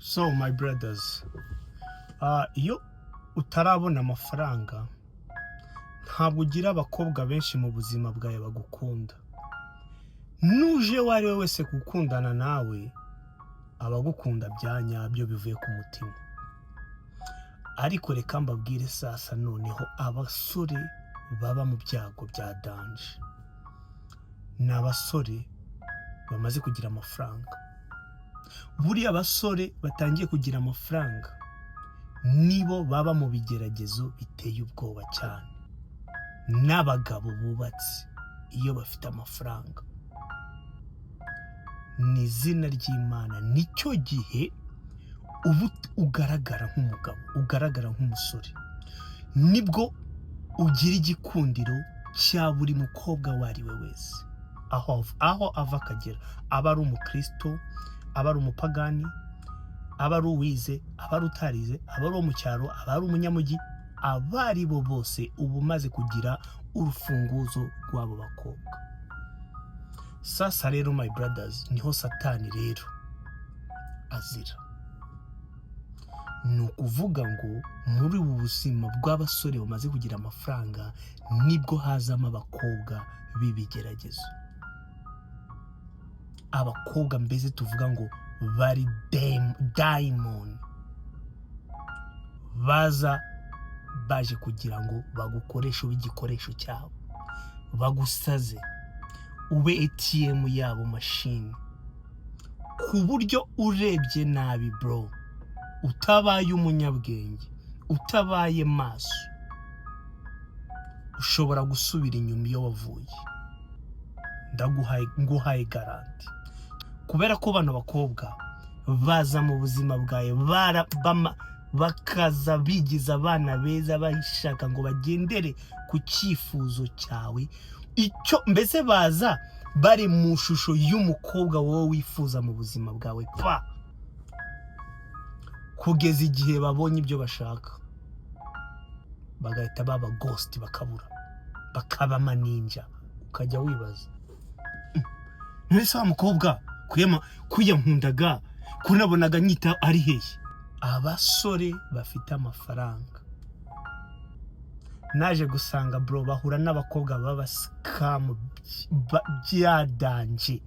So my brothers, iyo utarabona amafaranga ntabwo ugira abakobwa benshi mu buzima bwawe bagukunda. Nuje wari wese gukundana nawe abagukunda byanyabyo bivuye ku mutima. Ariko reka mbabwire sasa noneho abasore baba mu byago bya danje. N'abasore bamaze kugira amafaranga. Buri abasore batangiye kugira amafaranga nibo baba mu bigeragezo biteye ubwoba cyane. N'abagabo bubatse iyo bafite amafaranga. Ni izina ry'Imana nicyo gihe ubu ugaragara nk'umugabo, ugaragara nk'umusore. Nibwo ugira igikundiro cya buri mukobwa wari we wese. Aho ava akagera, aba ari umukristo, aba ari umupagani, aba ari uwize, aba ari utarize, aba ari mu cyaro, aba ari umunyamujyi, abari bo bose ubu maze kugira urufunguzo rw'abo bakobwa. Sasa rero my brothers, niho Satani rero azira. Ni ukuvuga ngo muri ubu buzima bw'abasore bamaze kugira amafaranga nibwo hazamo abakobwa b'ibigeragezo. Abakobwa mbese tuvuga ngo bari diamond, baza baje kugira ngo bagukoreshe igikoresho cyabo, bagusaze ube ATM yabo machine, ku buryo urebye nabi bro, utabaye umunyabwenge, utabaye maso, ushobora gusubira inyuma iyo wavuye. Nguhaye garanti, kubera ko bano bakobwa baza mu buzima bwawe bakaza bigiza abana beza bashaka ngo bagendere ku cyifuzo cyawe. Icyo mbese baza bari mu shusho y'umukobwa wowe wifuza mu buzima bwawe pa, kugeza igihe babonye ibyo bashaka bagahita baba ghost, bakabura, bakaba maninja. Ukajya wibaza, nese wa mukobwa kuyampundaga kunabonaga nyita ari hehe? Abasore bafite amafaranga naje gusanga bro bahura n'abakobwa baba scam byadanje.